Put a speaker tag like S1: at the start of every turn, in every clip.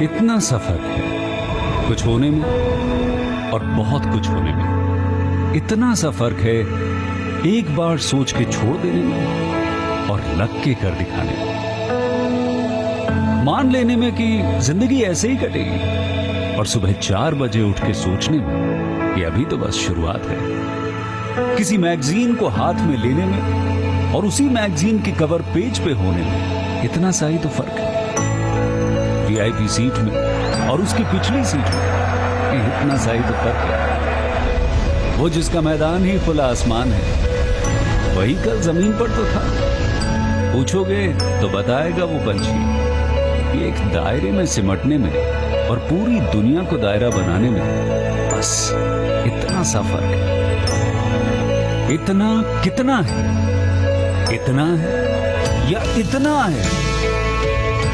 S1: इतना सफर है कुछ होने में और बहुत कुछ होने में। इतना सा फर्क है एक बार सोच के छोड़ देने में और लग के कर दिखाने में। मान लेने में कि जिंदगी ऐसे ही कटेगी और सुबह 4 बजे उठ के सोचने में कि अभी तो बस शुरुआत है। किसी मैगजीन को हाथ में लेने में और उसी मैगजीन के कवर पेज पे होने में इतना सा ही तो फर्क है। वीआईपी सीट में और उसकी पिछली सीट में इतना सा ही तो फर्क है। वो जिसका मैदान ही खुला आसमान है वही कल जमीन पर तो था। पूछोगे तो बताएगा वो पंछी कि एक दायरे में सिमटने में और पूरी दुनिया को दायरा बनाने में बस इतना सा फर्क है। इतना कितना है? इतना है या इतना है?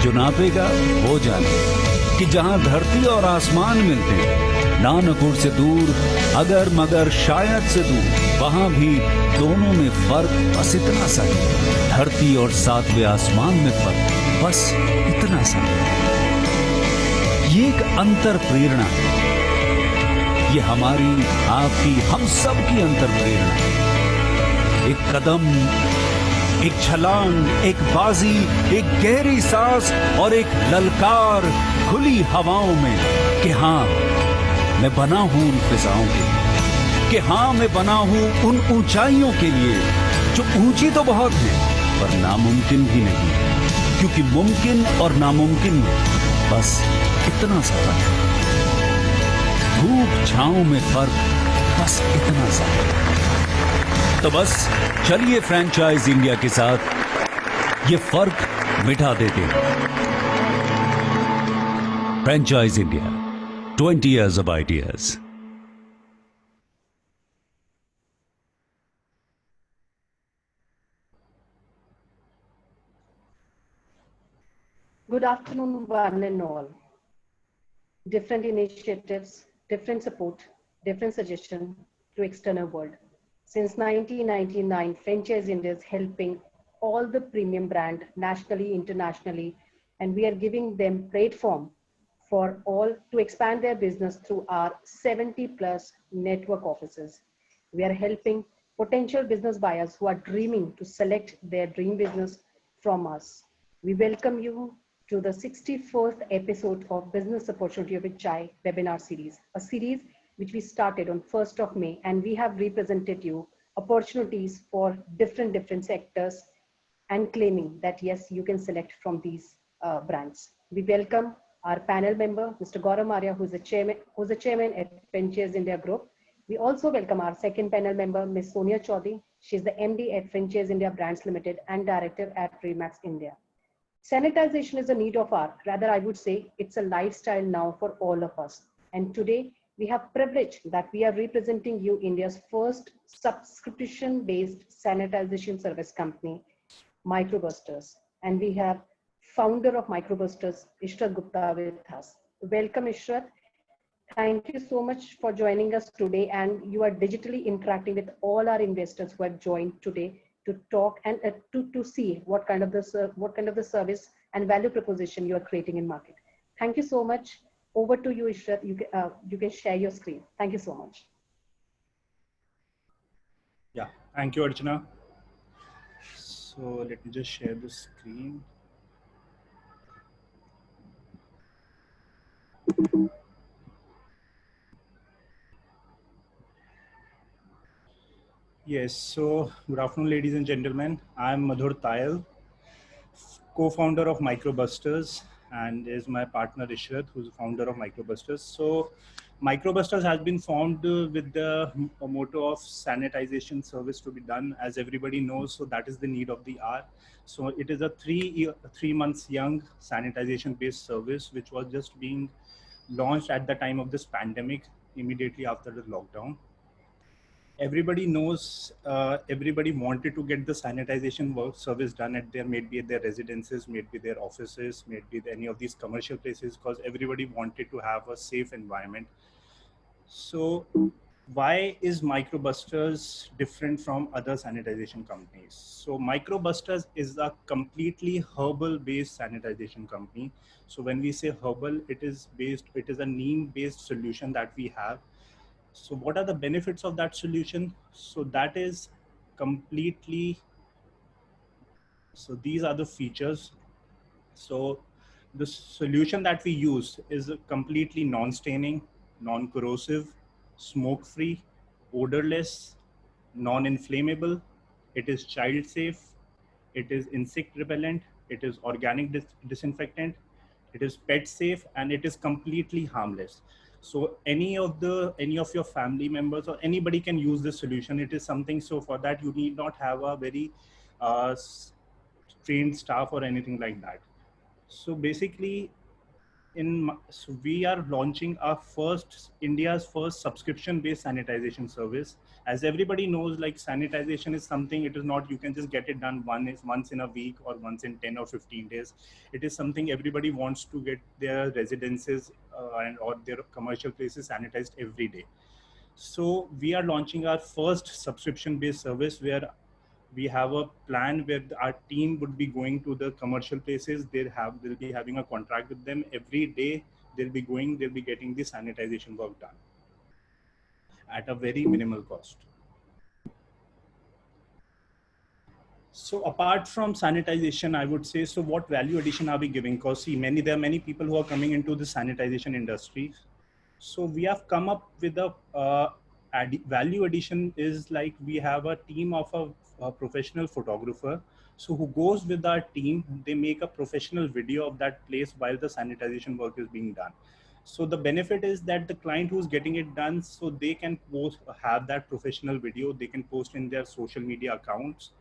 S1: जो नापेगा वो जाने कि जहां धरती और आसमान मिलते हैं, नानकुर से दूर, अगर मगर शायद से दूर, वहां भी दोनों में फर्क बस इतना सा है। धरती और 7वें आसमान में फर्क बस इतना सा है। ये एक अंतर प्रेरणा है। ये हमारी, आपकी, हम सब की अंतर प्रेरणा है। एक कदम, एक छलांग, एक बाजी, एक गहरी सांस और एक ललकार खुली हवाओं में कि हाँ मैं बना हूं उन फिजाओं के लिए, कि हाँ मैं बना हूं उन ऊंचाइयों के लिए जो ऊंची तो बहुत है पर नामुमकिन भी नहीं, क्योंकि मुमकिन और नामुमकिन में बस इतना सा फर्क है। धूप छांव में फर्क बस इतना सा है। तो बस चलिए फ्रेंचाइज इंडिया के साथ ये फर्क मिटा देते हैं। Franchise India, 20 years of ideas.
S2: Good afternoon, one and all. Different initiatives, different support, different suggestion to external world. Since 1999, Franchise India is helping all the premium brand nationally, internationally, and we are giving them platform for all to expand their business through our 70 plus network offices. We are helping potential business buyers who are dreaming to select their dream business from us. We welcome you to the 64th episode of Business Opportunity with Chai webinar series, a series which we started on 1st of May, and we have represented you opportunities for different sectors and claiming that yes, you can select from these brands. We welcome our panel member, Mr. Gaurav Maria, who's the chairman at Franchise India Group. We also welcome our second panel member, Ms. Sonia Chaudhary. She's the MD at Franchise India Brands Limited and Director at Remax India. Sanitization is a need of our, rather I would say it's a lifestyle now for all of us. And today we have privilege that we are representing you India's first subscription-based sanitization service company, Microbusters. And we have founder of Microbusters, Ishrat Gupta with us. Welcome Ishrat. Thank you so much for joining us today, and you are digitally interacting with all our investors who have joined today to talk and to see what kind of the service and value proposition you are creating in market. Thank you so much. Over to you, Ishrat. You can share your screen. Thank you so much.
S3: Yeah, thank you, Archana. So let me just share the screen. Yes, so good afternoon, ladies and gentlemen. I'm Madhur Tayal, co-founder of Microbusters, and is my partner Ishrat, who's the founder of Microbusters. So Microbusters has been formed with the motto of sanitization service to be done, as everybody knows. So that is the need of the hour. So it is a 3 months young sanitization based service, which was just being launched at the time of this pandemic, immediately after the lockdown. Everybody knows, everybody wanted to get the sanitization work service done at their, maybe at their residences, maybe their offices, maybe any of these commercial places, because everybody wanted to have a safe environment. So why is Microbusters different from other sanitization companies? So Microbusters is a completely herbal-based sanitization company. So when we say herbal, it is a neem-based solution that we have. So what are the benefits of that solution? So that is completely, so these are the features. So the solution that we use is a completely non-staining, non-corrosive, smoke-free, odorless, non-inflammable. It is child safe. It is insect repellent. It is organic disinfectant. It is pet safe, and it is completely harmless. So any of your family members or anybody can use this solution. It is something, so for that you need not have a very uh, trained staff or anything like that. So basically, so we are launching our India's first subscription-based sanitization service. As everybody knows, like sanitization is something, it is not, you can just get it done once in a week or once in 10 or 15 days. It is something everybody wants to get their residences or their commercial places sanitized every day. So we are launching our first subscription-based service where we have a plan where our team would be going to the commercial places. They'll be having a contract with them every day. They'll be getting the sanitization work done at a very minimal cost. So apart from sanitization, I would say, so what value addition are we giving? Because see, there are many people who are coming into the sanitization industry. So we have come up with a value addition is like we have a team of a professional photographer. So who goes with our team, they make a professional video of that place while the sanitization work is being done. So the benefit is that the client who's getting it done, so they can have that professional video, they can post in their social media accounts,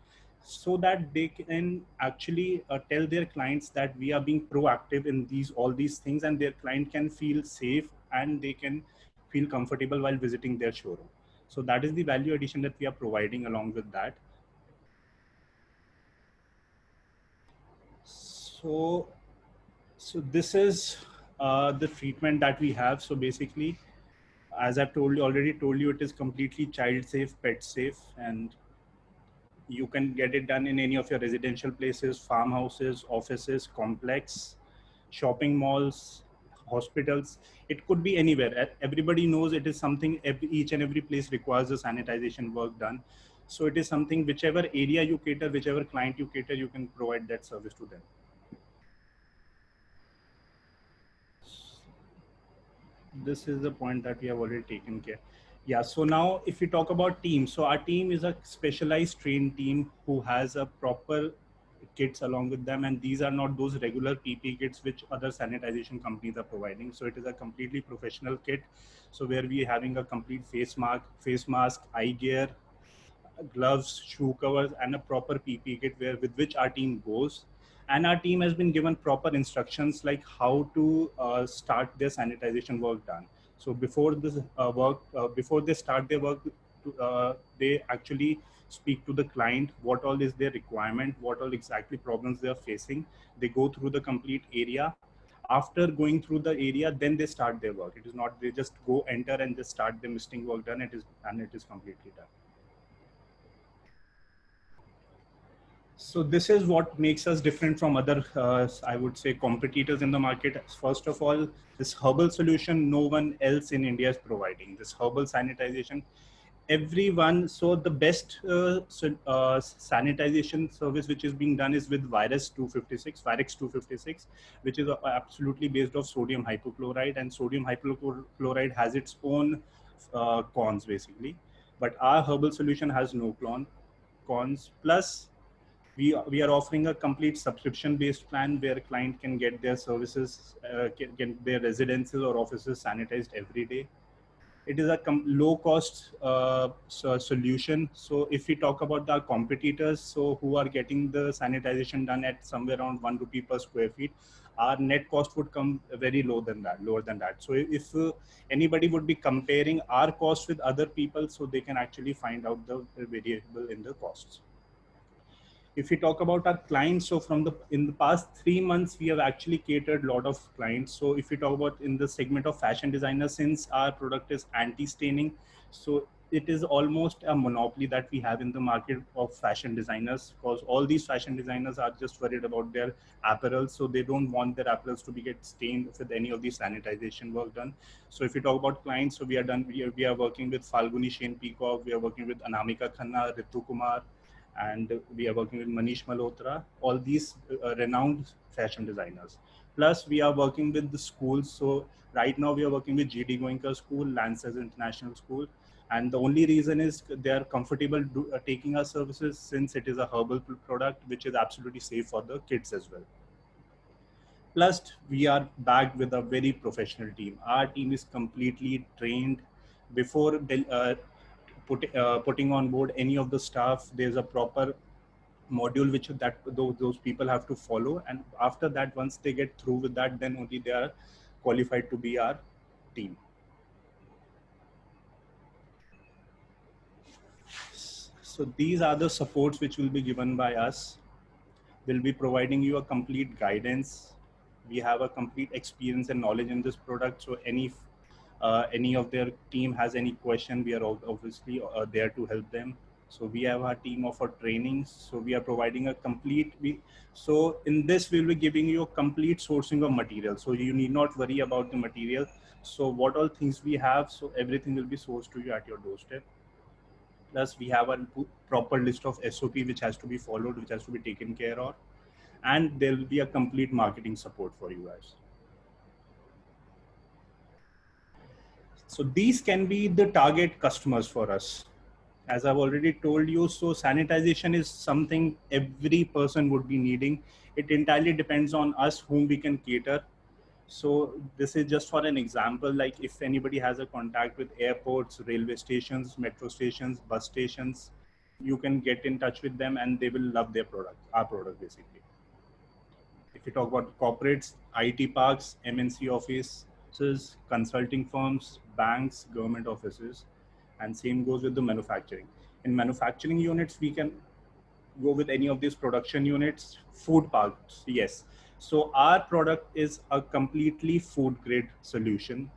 S3: so that they can actually tell their clients that we are being proactive in all these things, and their client can feel safe and they can feel comfortable while visiting their showroom. So that is the value addition that we are providing along with that. So this is the treatment that we have. So basically, as I've already told you, it is completely child safe, pet safe, and you can get it done in any of your residential places, farmhouses, offices, complex, shopping malls, hospitals. It could be anywhere. Everybody knows it is something, each and every place requires a sanitization work done. So it is something, whichever area you cater, whichever client you cater, you can provide that service to them. This is the point that we have already taken care. Yeah, so now if we talk about team, so our team is a specialized trained team who has a proper kits along with them, and these are not those regular PP kits which other sanitization companies are providing. So it is a completely professional kit. So where we are having a complete face mask, eye gear, gloves, shoe covers, and a proper PP kit with which our team goes. And our team has been given proper instructions like how to start their sanitization work done. So before this before they start their work, they actually speak to the client, what all is their requirement, what all exactly problems they are facing. They go through the complete area. After going through the area, then they start their work. It is not they just go enter and just start the misting work done. It is completely done. So this is what makes us different from other, I would say, competitors in the market. First of all, this herbal solution, no one else in India is providing this herbal sanitization. Everyone, so the best sanitization service which is being done is with Virex 256, which is absolutely based off sodium hypochlorite, and sodium hypochlorite has its own cons basically. But our herbal solution has no cons. Plus, we are offering a complete subscription-based plan where a client can get their services, get their residences or offices sanitized every day. It is a low-cost solution. So if we talk about our competitors, so who are getting the sanitization done at somewhere around ₹1 per square feet, our net cost would come very lower than that. So if anybody would be comparing our cost with other people, so they can actually find out the variable in the costs. If we talk about our clients, so in the past 3 months, we have actually catered a lot of clients. So if we talk about in the segment of fashion designers, since our product is anti-staining, So it is almost a monopoly that we have in the market of fashion designers, because all these fashion designers are just worried about their apparel, so they don't want their apparels to be get stained with any of the sanitization work done. So if you talk about clients, so we are working with Falguni Shane Peacock, we are working with Anamika Khanna, Ritu Kumar, and we are working with Manish Malhotra, all these renowned fashion designers. Plus, we are working with the schools. So right now we are working with GD Goenka School, Lancers International School. And the only reason is they are comfortable taking our services, since it is a herbal product, which is absolutely safe for the kids as well. Plus, we are backed with a very professional team. Our team is completely trained before putting on board any of the staff. There's a proper module which those people have to follow, and after that, once they get through with that, then only they are qualified to be our team. So these are the supports which will be given by us. We'll be providing you a complete guidance. We have a complete experience and knowledge in this product. So any of their team has any question, we are obviously there to help them. So we have our team of our trainings. So we are providing a complete. So in this, we'll be giving you a complete sourcing of material. So you need not worry about the material. So what all things we have, so everything will be sourced to you at your doorstep. Plus, we have a proper list of SOP which has to be followed, which has to be taken care of, and there will be a complete marketing support for you guys. So these can be the target customers for us. As I've already told you, so sanitization is something every person would be needing. It entirely depends on us whom we can cater. So this is just for an example, like if anybody has a contact with airports, railway stations, metro stations, bus stations, you can get in touch with them and they will love their product, our product basically. If you talk about corporates, IT parks, MNC offices, consulting firms, banks, government offices, and same goes with the manufacturing. In manufacturing units, we can go with any of these production units. Food parks, yes. So our product is a completely food grade solution,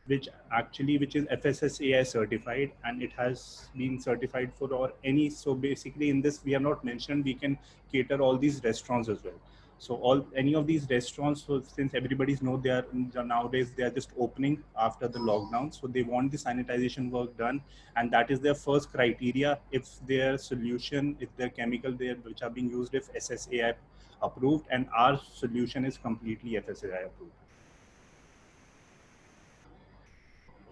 S3: which is FSSAI certified, and it has been certified for or any. So basically in this, we have not mentioned, we can cater all these restaurants as well. So any of these restaurants, so since everybody's know they are nowadays, they are just opening after the lockdown, so they want the sanitization work done, and that is their first criteria. If their solution, if their chemical there which are being used, if SSAI approved, and our solution is completely FSSAI approved.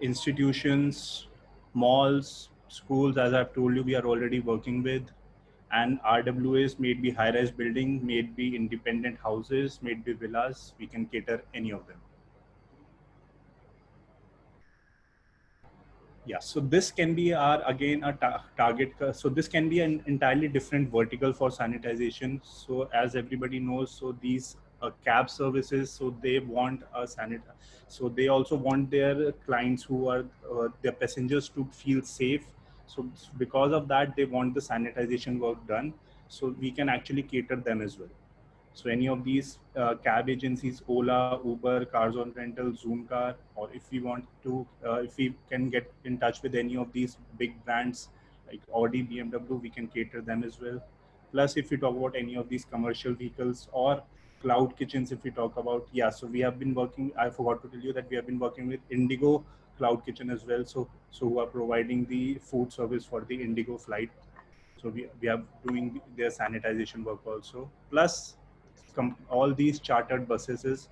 S3: Institutions, malls, schools, as I've told you, we are already working with. And RWAs, may it be high-rise building, may it be independent houses, may it be villas, we can cater any of them. Yeah, so this can be our, again, a target. So this can be an entirely different vertical for sanitization. So as everybody knows, so these cab services, so they want a so they also want their clients who are their passengers to feel safe. So because of that, they want the sanitization work done. So we can actually cater them as well. So any of these cab agencies, Ola, Uber, Cars on Rental, Zoomcar, or if we want to, if we can get in touch with any of these big brands like Audi, BMW, we can cater them as well. Plus, if we talk about any of these commercial vehicles or cloud kitchens, if we talk about, yeah, so we have been working, I forgot to tell you that we have been working with Indigo Cloud Kitchen as well. So who are providing the food service for the Indigo flight. So we are doing their sanitization work also. Plus, all these chartered buses is,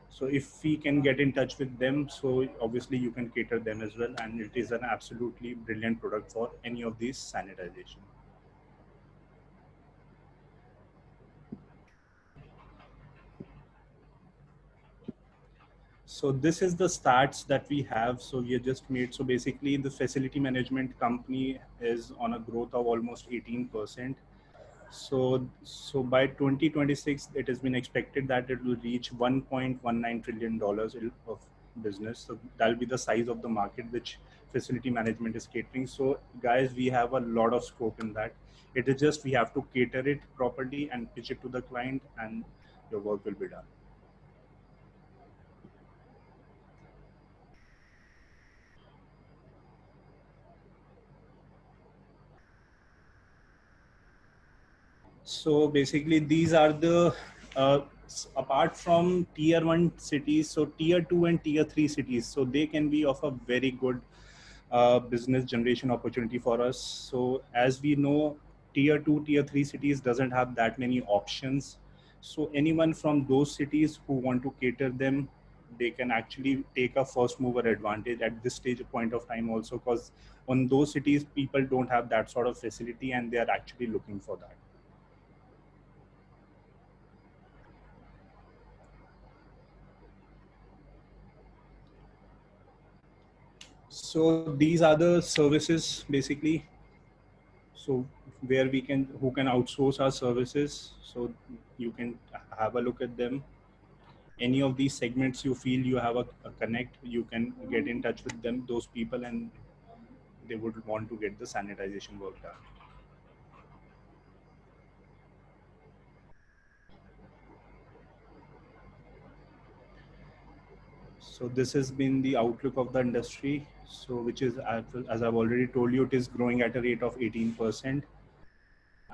S3: so if we can get in touch with them, so obviously you can cater them as well, and it is an absolutely brilliant product for any of these sanitization. So this is the stats that we have. So we have just made, so basically the facility management company is on a growth of almost 18%. So by 2026, it has been expected that it will reach $1.19 trillion of business. So that'll be the size of the market which facility management is catering. So guys, we have a lot of scope in that. It is just we have to cater it properly and pitch it to the client, and your work will be done. So basically, these are the apart from tier 1 cities, so tier 2 and tier 3 cities. So they can be of a very good business generation opportunity for us. So as we know, tier 2, tier 3 cities doesn't have that many options. So anyone from those cities who want to cater them, they can actually take a first mover advantage at this stage point of time also, because on those cities people don't have that sort of facility and they are actually looking for that. So these are the services basically. So where we can, who can outsource our services. So you can have a look at them. Any of these segments you feel you have a connect, you can get in touch with them, those people, and they would want to get the sanitization work done. So this has been the outlook of the industry. So which is, as I've already told you, it is growing at a rate of 18%.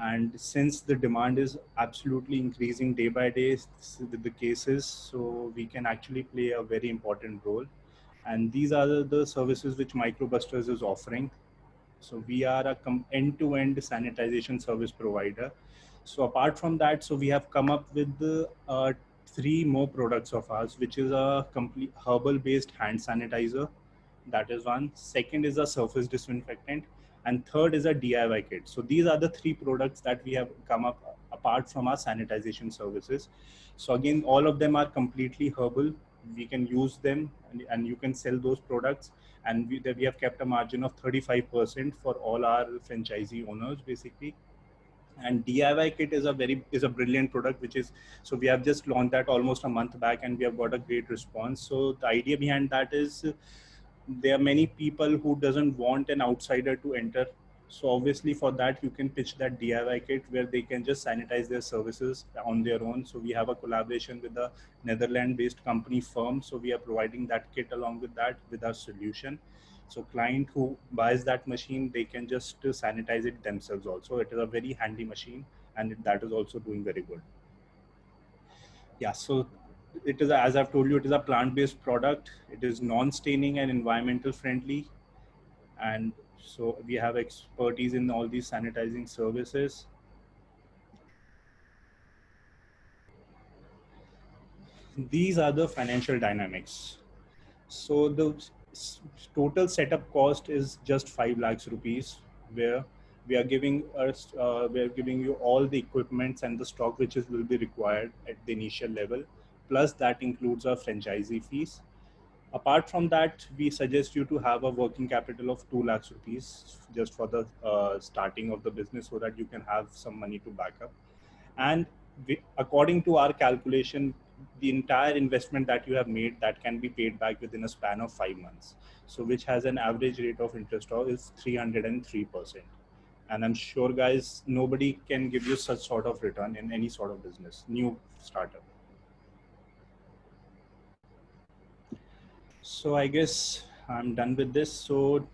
S3: And since the demand is absolutely increasing day by day with the cases, so we can actually play a very important role. And these are the services which Microbusters is offering. So we are a end-to-end sanitization service provider. So apart from that, so we have come up with the 3 more products of ours, which is a complete herbal-based hand sanitizer. That is one. Second is a surface disinfectant, and third is a DIY kit. So these are the 3 products that we have come up apart from our sanitization services. So again, all of them are completely herbal. We can use them, and you can sell those products. And we have kept a margin of 35% for all our franchisee owners basically. And DIY kit is a brilliant product, which is, so we have just launched that almost a month back and we have got a great response. So the idea behind that is, there are many people who doesn't want an outsider to enter. So obviously for that you can pitch that DIY kit where they can just sanitize their services on their own. So we have a collaboration with a Netherlands based company firm. So we are providing that kit along with that with our solution. So client who buys that machine, they can just sanitize it themselves also. It is a very handy machine and that is also doing very good. Yeah, so it is, as I've told you, it is a plant-based product. It is non-staining and environmental friendly. And so we have expertise in all these sanitizing services. These are the financial dynamics. So the total setup cost is just 5 lakhs rupees, where we are giving you all the equipments and the stock which will be required at the initial level. Plus that includes our franchisee fees. Apart from that, we suggest you to have a working capital of 2 lakhs rupees just for the starting of the business, so that you can have some money to back up. And according to our calculation, the entire investment that you have made, that can be paid back within a span of 5 months. So which has an average rate of interest of is 303%. And I'm sure guys, nobody can give you such sort of return in any sort of business, new startup. So I guess I'm done with this. So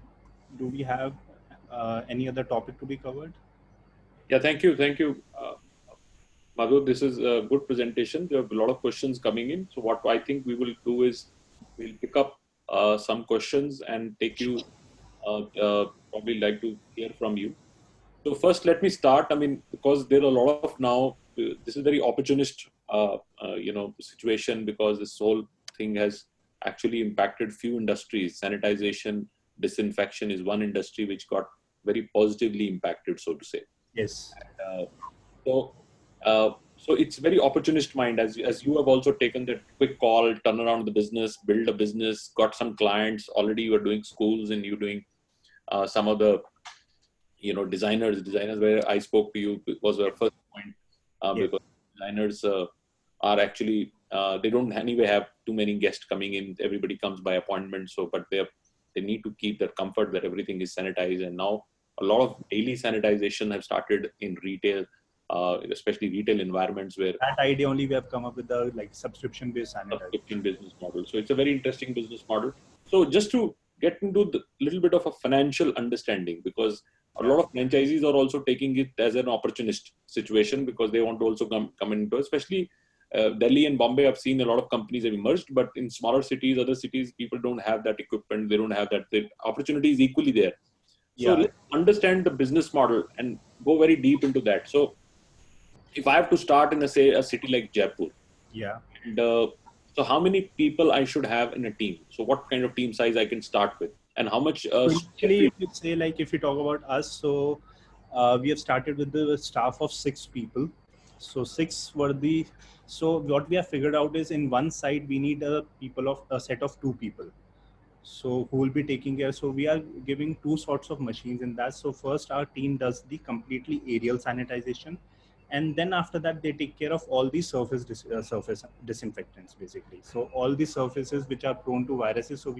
S3: do we have any other topic to be covered?
S4: Yeah, thank you. Madhu, this is a good presentation. There are a lot of questions coming in. So what I think we will do is we'll pick up some questions and take you, probably like to hear from you. So first, let me start. I mean, because there are a lot of now, this is very opportunist, situation, because this whole thing has actually impacted few industries. Sanitization, disinfection is one industry which got very positively impacted, so to say.
S3: Yes.
S4: So it's very opportunist mind, as you have also taken that quick call, turn around the business, build a business, got some clients already. You are doing schools and you're doing some of the designers where I spoke to you was our first point, because designers are actually they don't anyway have too many guests coming in. Everybody comes by appointment, so but they need to keep that comfort that everything is sanitized. And now a lot of daily sanitization have started in retail, especially retail environments, where
S3: that idea only we have come up with the subscription based sanitization
S4: business model. So it's a very interesting business model. So just to get into the little bit of a financial understanding, because A lot of franchisees are also taking it as an opportunist situation because they want to also come into, especially Delhi and Bombay. I've seen a lot of companies have emerged, but in smaller cities, other cities, people don't have that equipment. They don't have that. The opportunity is equally there. So let's understand the business model and go very deep into that. So if I have to start in a city like Jaipur, and so how many people I should have in a team? So what kind of team size I can start with, and how much?
S3: So initially, if you say like if you talk about us, so we have started with the staff of 6 people. So 6 were the. So what we have figured out is in one side we need a set of 2 people. So who will be taking care? So we are giving 2 sorts of machines in that. So first our team does the completely aerial sanitization, and then after that they take care of all the surface disinfectants basically. So all the surfaces which are prone to viruses. So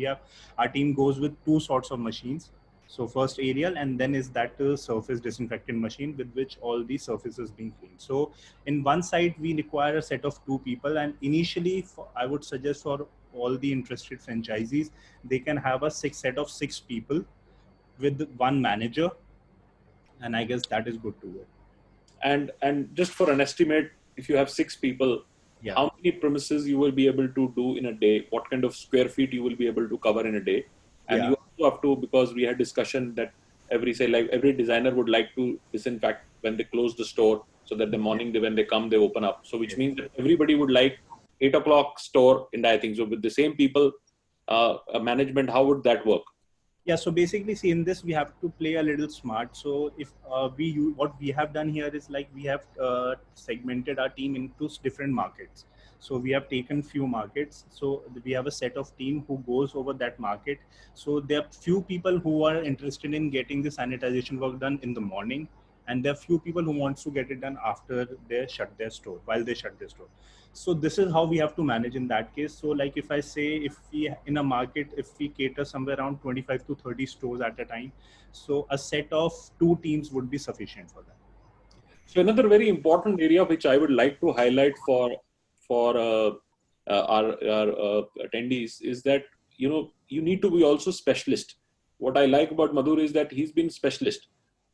S3: our team goes with 2 sorts of machines. So first aerial, and then is that surface disinfectant machine with which all the surfaces being cleaned. So in one side we require a set of 2 people, and initially I would suggest for all the interested franchisees, they can have a set of 6 people with 1 manager, and I guess that is good to go.
S4: And just for an estimate, if you have 6 people, how many premises you will be able to do in a day? What kind of square feet you will be able to cover in a day? And you also have to, because we had discussion that every designer would like to disinfect when they close the store, so that the morning when they come, they open up. So which means that everybody would like 8 o'clock store in I think. So with the same people, management, how would that work?
S3: Yeah, so basically, see, in this we have to play a little smart. So if what we have done here is like we have segmented our team into different markets. So we have taken few markets. So we have a set of team who goes over that market. So there are few people who are interested in getting the sanitization work done in the morning, and there are few people who wants to get it done after they shut their store, while they shut their store. So this is how we have to manage in that case. So like if I say, if we in a market, if we cater somewhere around 25 to 30 stores at a time, so a set of 2 teams would be sufficient for that.
S4: So another very important area which I would like to highlight for our attendees is that, you need to be also specialist. What I like about Madhur is that he's been specialist.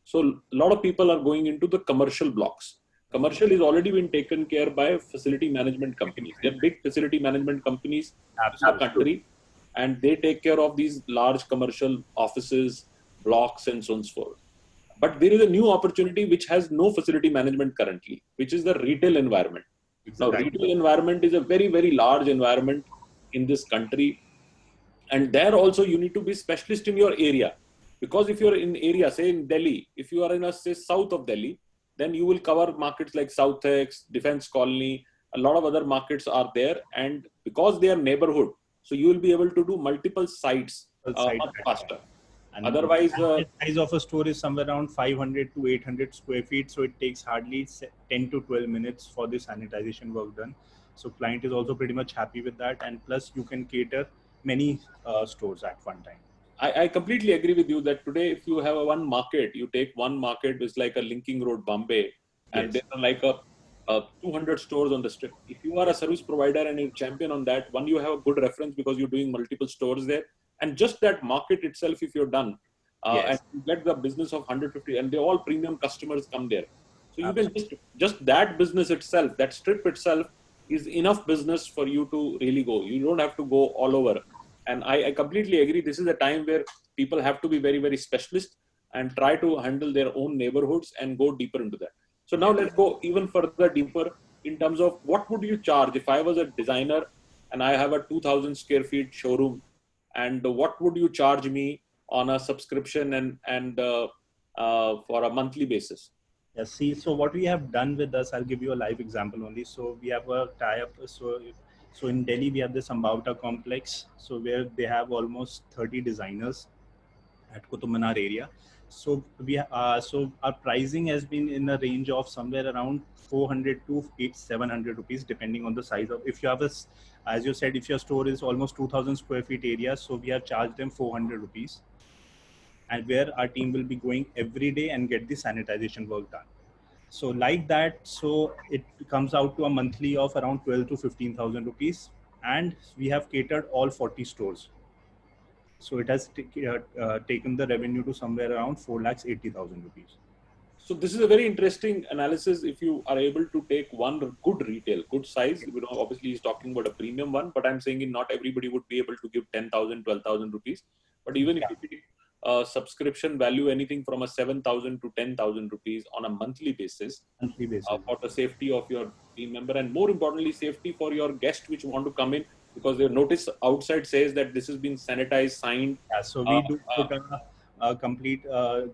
S4: So a lot of people are going into the commercial blocks. Commercial is already been taken care by facility management companies. They're big facility management companies in the country, and they take care of these large commercial offices, blocks, and so on and so forth. But there is a new opportunity which has no facility management currently, which is the retail environment. Now, retail environment is a very, very large environment in this country. And there also you need to be specialist in your area. Because if you're in area, say in Delhi, if you are in say south of Delhi, then you will cover markets like South X, Defense Colony, a lot of other markets are there. And because they are neighborhood, so you will be able to do multiple sites much faster.
S3: And
S4: otherwise,
S3: the size of a store is somewhere around 500 to 800 square feet. So it takes hardly 10 to 12 minutes for the sanitization work done. So client is also pretty much happy with that. And plus you can cater many stores at one time.
S4: I completely agree with you that today, if you have one market, you take one market, it's like a linking road, Bombay, and there are like a 200 stores on the strip. If you are a service provider and you champion on that, one, you have a good reference because you're doing multiple stores there. And just that market itself, if you're done, and you get the business of 150, and they all premium customers come there. So you can just that business itself, that strip itself is enough business for you to really go. You don't have to go all over. And I completely agree. This is a time where people have to be very, very specialist and try to handle their own neighborhoods and go deeper into that. So now let's go even further deeper in terms of what would you charge if I was a designer and I have a 2,000 square feet showroom, and what would you charge me on a subscription and for a monthly basis?
S3: Yeah, see, so what we have done with us, I'll give you a live example only. So we have a tie-up. So in Delhi, we have the Sambhavta complex. So where they have almost 30 designers at Qutub Minar area. So so our pricing has been in a range of somewhere around 400 to 700 rupees, depending on the size of. If you have as you said, if your store is almost 2,000 square feet area, so we have charged them 400 rupees, and where our team will be going every day and get the sanitization work done. So like that, so it comes out to a monthly of around 12 to 15,000 rupees, and we have catered all 40 stores. So it has taken the revenue to somewhere around 4,80,000 rupees.
S4: So this is a very interesting analysis. If you are able to take one good retail, good size, obviously he's talking about a premium one, but I'm saying not everybody would be able to give 10,000, 12,000 rupees. But even if you take a subscription value, anything from a 7,000 to 10,000 rupees on a monthly basis, for the safety of your team member, and more importantly, safety for your guest which want to come in, because their notice outside says that this has been sanitized, signed.
S3: Yeah, so we do put a complete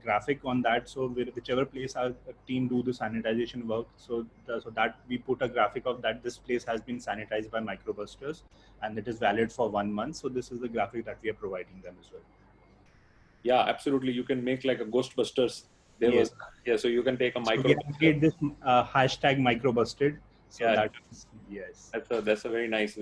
S3: graphic on that. So whichever place our team do the sanitization work, so that we put a graphic of that this place has been sanitized by Microbusters, and it is valid for 1 month. So this is the graphic that we are providing them as well.
S4: Yeah, absolutely. You can make like a Ghostbusters.
S3: Yes.
S4: So you can take a
S3: So
S4: micro.
S3: we have made this hashtag Microbusted. So
S4: Yeah.
S3: that is, yes.
S4: That's a very nice. So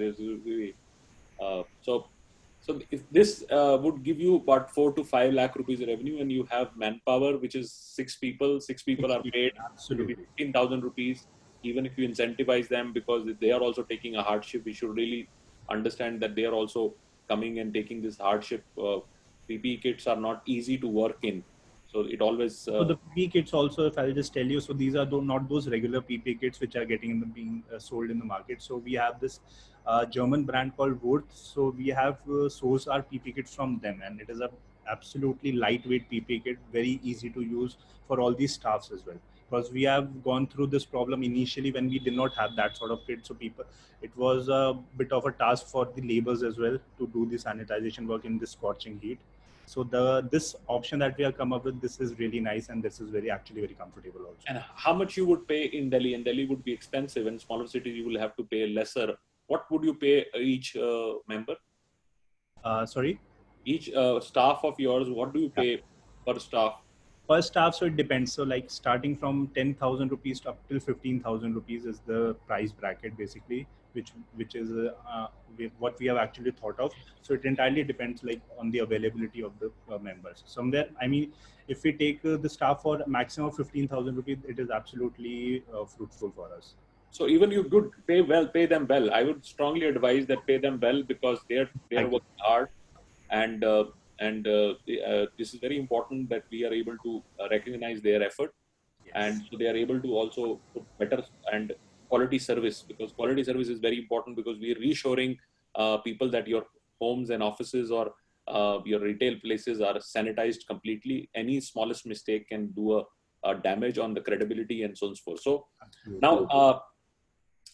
S4: if this would give you about 4 to 5 lakh rupees revenue, and you have manpower, which is 6 people. 6 people are paid.
S3: Absolutely.
S4: 15,000 rupees. Even if you incentivize them, because they are also taking a hardship, we should really understand that they are also coming and taking this hardship. PPE kits are not easy to work in, so it always.
S3: So the PPE kits also, if I'll just tell you, so these are not those regular PPE kits which are getting being sold in the market. So we have this German brand called Wurth. So we have sourced our PPE kits from them, and it is a absolutely lightweight PPE kit, very easy to use for all these staffs as well. Because we have gone through this problem initially when we did not have that sort of kit. So it was a bit of a task for the laborers as well to do the sanitization work in this scorching heat. So this option that we have come up with, this is really nice, and this is actually very comfortable also.
S4: And how much you would pay in Delhi? In Delhi would be expensive. In smaller cities, you will have to pay lesser. What would you pay each member?
S3: Sorry?
S4: Each staff of yours, what do you pay per staff?
S3: Per staff, so it depends. So like starting from 10,000 rupees up till 15,000 rupees is the price bracket basically, which is what we have actually thought of. So it entirely depends like on the availability of the members. Somewhere, I mean, if we take the staff for maximum 15,000 rupees, it is absolutely fruitful for us.
S4: So even you could pay them well. I would strongly advise that pay them well, because they are working hard, and this is very important that we are able to recognize their effort. Yes. And so they are able to also put better and quality service, because quality service is very important, because we are reassuring people that your homes and offices or your retail places are sanitized completely. Any smallest mistake can do a damage on the credibility and so on and so forth. So now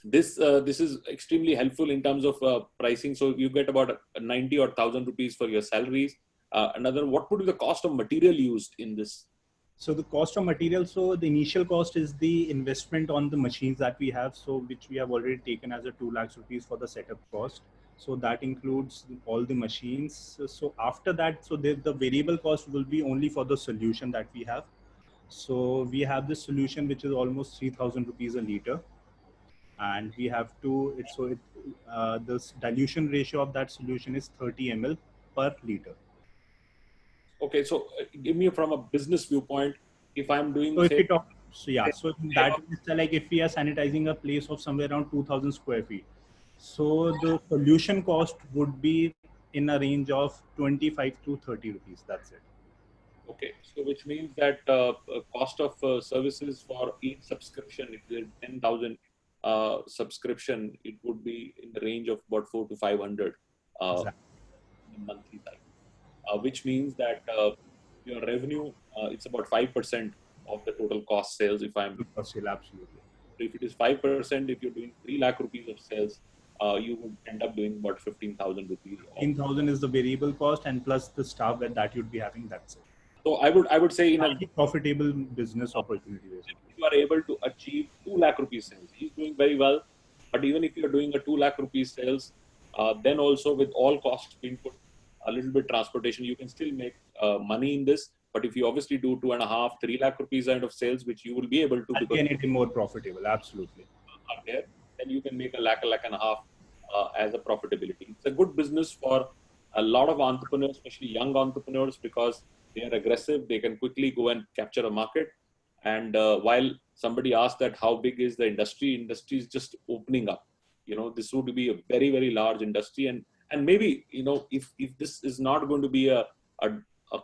S4: this is extremely helpful in terms of pricing. So you get about 90 or 1,000 rupees for your salaries. What would be the cost of material used in this?
S3: So the cost of material, so the initial cost is the investment on the machines that we have, so which we have already taken as a 2 lakhs rupees for the setup cost. So that includes all the machines. So after that, so the variable cost will be only for the solution that we have. So we have this solution which is almost 3,000 rupees a liter, and we have to the dilution ratio of that solution is 30 ml per liter.
S4: Okay, so give me from a business viewpoint, if I'm doing.
S3: So so that is like if we are sanitizing a place of somewhere around 2,000 square feet, so the solution cost would be in a range of 25 to 30 rupees. That's it.
S4: Okay, so which means that cost of services for each subscription, if there's 10,000 subscription, it would be in the range of about 400 to 500
S3: exactly.
S4: monthly time. Which means that your revenue, it's about 5% of the total cost sales. If I'm
S3: absolutely.
S4: So if it is 5%, if you're doing 3 lakh rupees of sales, you would end up doing about 15,000 rupees.
S3: 15,000 is the variable cost, and plus the staff that you'd be having. That's it.
S4: So I would say in a
S3: profitable business opportunity,
S4: if you are able to achieve 2 lakh rupees sales, he's doing very well. But even if you're doing a 2 lakh rupees sales, then also with all costs being put, a little bit transportation, you can still make money in this. But if you obviously do 2.5, 3 lakh rupees kind of sales, which you will be able to,
S3: again, it is more profitable. Absolutely.
S4: Then you can make a lakh and a half as a profitability. It's a good business for a lot of entrepreneurs, especially young entrepreneurs, because they are aggressive. They can quickly go and capture a market. And while somebody asked that how big is the industry is just opening up. You know, this would be a very, very large industry, and And maybe, if this is not going to be a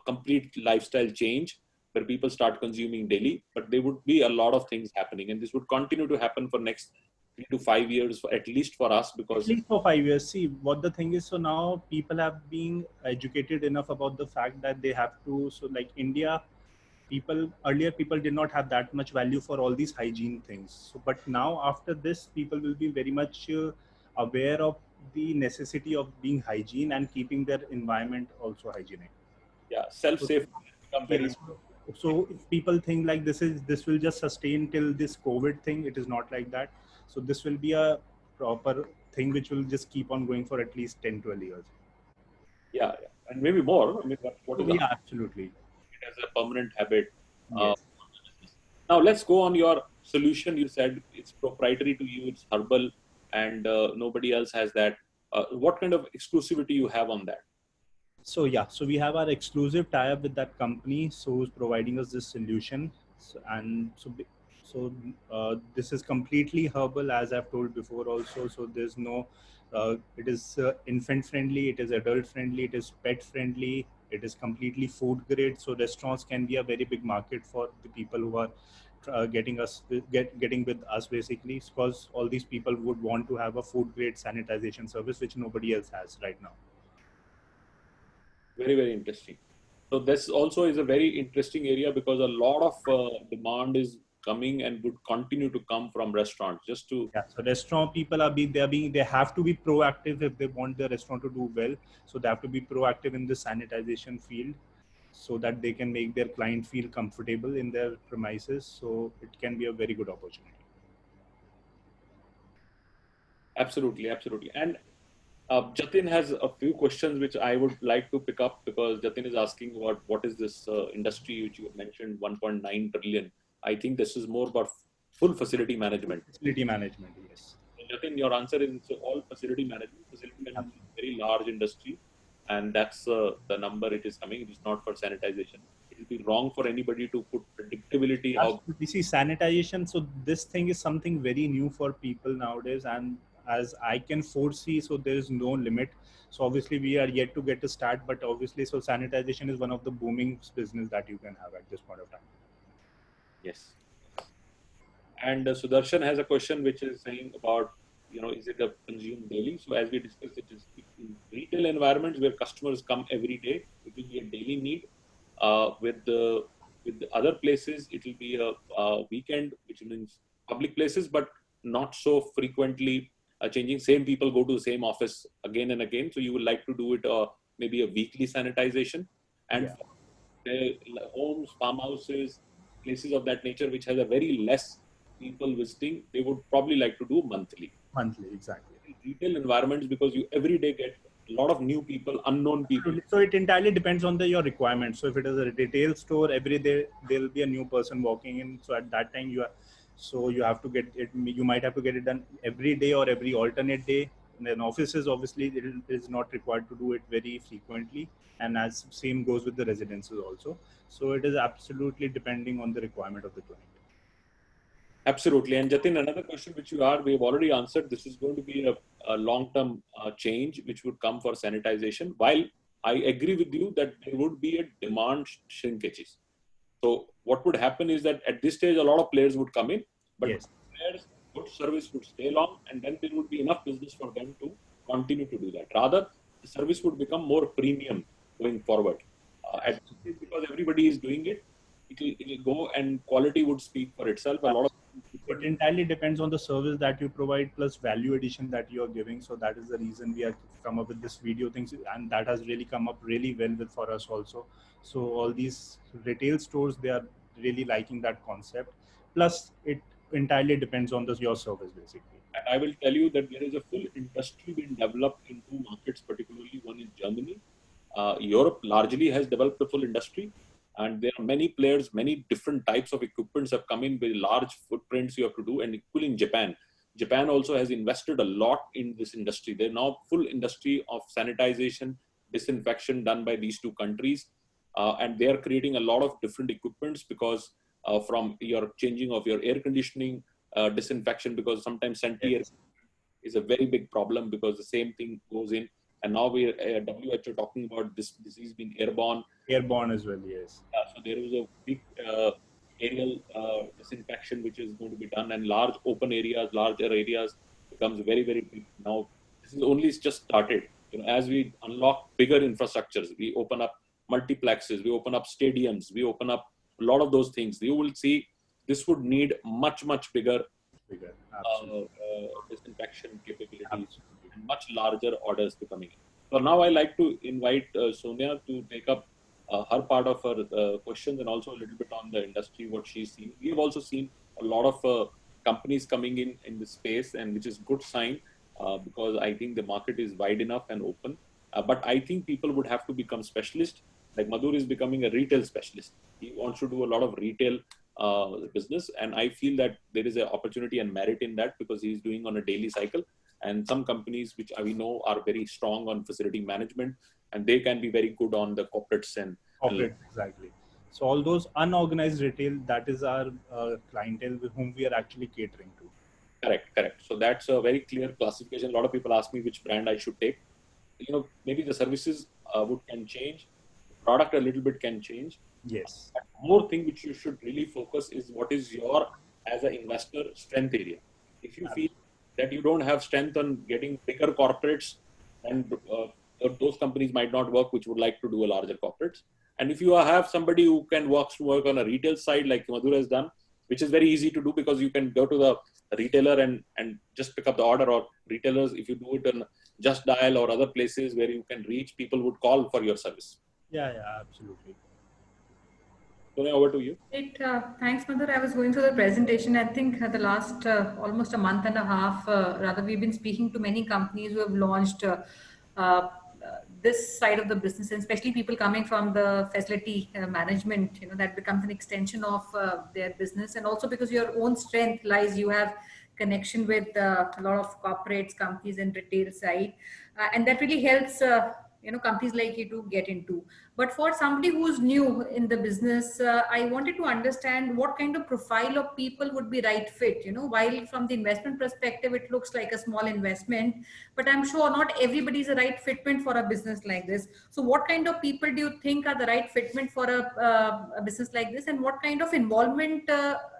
S4: complete lifestyle change where people start consuming daily, but there would be a lot of things happening, and this would continue to happen for next 3 to 5 years, at least for us,
S3: At
S4: because
S3: least for 5 years. See, what the thing is, so now people have been educated enough about the fact that they have to, so like India, earlier people did not have that much value for all these hygiene things. So, but now after this, people will be very much aware of the necessity of being hygiene and keeping their environment also hygienic.
S4: yeah, self-safety has become very
S3: Yes. So if people think like this will just sustain till this COVID thing, it is not like that. So this will be a proper thing which will just keep on going for at least 10, 12 years.
S4: yeah, and maybe more. I mean, what
S3: So,
S4: is
S3: yeah, absolutely.
S4: it as a permanent habit. Uh,
S3: Yes.
S4: Now let's go on your solution. You said it's proprietary to you, it's herbal, and nobody else has that. What kind of exclusivity you have on that?
S3: So yeah, so we have our exclusive tie-up with that company, so who's providing us this solution. So this is completely herbal, as I've told before also. So there's no, it is infant friendly, it is adult friendly, it is pet friendly, it is completely food grade. So restaurants can be a very big market for the people who are getting with us basically, because all these people would want to have a food grade sanitization service, which nobody else has right now.
S4: Very, very interesting. So this also is a very interesting area because a lot of demand is coming and would continue to come from restaurants. Just to
S3: Yeah, so restaurant people they have to be proactive if they want their restaurant to do well. So they have to be proactive in the sanitization field so that they can make their client feel comfortable in their premises. So it can be a very good opportunity.
S4: absolutely, absolutely. And Jatin has a few questions which I would like to pick up, because Jatin is asking what is this industry which you mentioned, 1.9 trillion. I think this is more about full facility management.
S3: Facility management, yes.
S4: Jatin, your answer is it's all facility management. Facility management is a very large industry, and that's the number it is coming. It is not for sanitization. It will be wrong for anybody to put predictability of.
S3: We see sanitization. So this thing is something very new for people nowadays, and as I can foresee, so there is no limit. So obviously we are yet to get a start, but obviously, so sanitization is one of the booming business that you can have at this point of time.
S4: Yes. And Sudarshan has a question which is saying about, is it a consumed daily? So as we discussed, it is in retail environments where customers come every day. It will be a daily need. With the other places, it will be a weekend, which means public places, but not so frequently changing. Same people go to the same office again and again. So you would like to do it maybe a weekly sanitization. And
S3: Yeah.
S4: for the homes, farmhouses, places of that nature, which has a very less people visiting, they would probably like to do monthly.
S3: Monthly, exactly.
S4: In retail environments, because you every day get a lot of new people, unknown people.
S3: So it entirely depends on your requirements. So if it is a retail store, every day there will be a new person walking in. So at that time you have to get it. You might have to get it done every day or every alternate day. And then offices, obviously, it is not required to do it very frequently. And as same goes with the residences also. So it is absolutely depending on the requirement of the client.
S4: Absolutely. And Jatin, another question which we've already answered. This is going to be a long-term change which would come for sanitization. While I agree with you that there would be a demand shrinkages. So what would happen is that at this stage, a lot of players would come in, but
S3: Yes.
S4: players, good service would stay long, and then there would be enough business for them to continue to do that. Rather, the service would become more premium going forward. Because everybody is doing it, it'll go, and quality would speak for itself. A lot of
S3: It entirely depends on the service that you provide plus value addition that you are giving. So that is the reason we have come up with this video things, and that has really come up really well with for us also. So all these retail stores, they are really liking that concept. Plus, it entirely depends on your service basically.
S4: And I will tell you that there is a full industry being developed in two markets, particularly one is Germany. Europe largely has developed a full industry, and there are many players, many different types of equipments have come in with large footprints you have to do, and equally in Japan. Japan also has invested a lot in this industry. They're now full industry of sanitization, disinfection done by these two countries. And they are creating a lot of different equipments because from your changing of your air conditioning, disinfection, because sometimes senti-air is a very big problem because the same thing goes in. and now we're WHO talking about this disease being airborne.
S3: Airborne as well, yes.
S4: Yeah, so there is a big aerial disinfection which is going to be done, and larger areas becomes very, very big. Now, this is only just started. As we unlock bigger infrastructures, we open up multiplexes, we open up stadiums, we open up a lot of those things. You will see this would need much, much bigger disinfection capabilities.
S3: Absolutely.
S4: And much larger orders to coming in. So now I like to invite Sonia to take up her part of her questions and also a little bit on the industry, what she's seen. We have also seen a lot of companies coming in this space, and which is good sign because I think the market is wide enough and open. But I think people would have to become specialists. Like Madhur is becoming a retail specialist. He wants to do a lot of retail business, and I feel that there is an opportunity and merit in that because he's doing on a daily cycle. And some companies which we know are very strong on facility management, and they can be very good on the corporates and
S3: Exactly. So all those unorganized retail, that is our clientele with whom we are actually catering to.
S4: Correct. So that's a very clear classification. A lot of people ask me which brand I should take. Maybe the services can change, the product a little bit can change.
S3: Yes.
S4: But more thing which you should really focus is what is your, as an investor, strength area. If you feel that you don't have strength on getting bigger corporates, and those companies might not work, which would like to do a larger corporates. And if you have somebody who can work on a retail side like Madhur has done, which is very easy to do because you can go to the retailer and just pick up the order, or retailers, if you do it on Just Dial or other places where you can reach, people would call for your service.
S3: Yeah, absolutely.
S4: Sonia, over to you.
S5: Thanks, Madhur. I was going through the presentation. I think the last almost a month and a half, we've been speaking to many companies who have launched this side of the business, and especially people coming from the facility management. That becomes an extension of their business, and also because your own strength lies, you have connection with a lot of corporates, companies, and retail side, and that really helps. Companies like you to get into. But for somebody who's new in the business, I wanted to understand what kind of profile of people would be right fit. While from the investment perspective, it looks like a small investment, but I'm sure not everybody is a right fitment for a business like this. So what kind of people do you think are the right fitment for a business like this, and what kind of involvement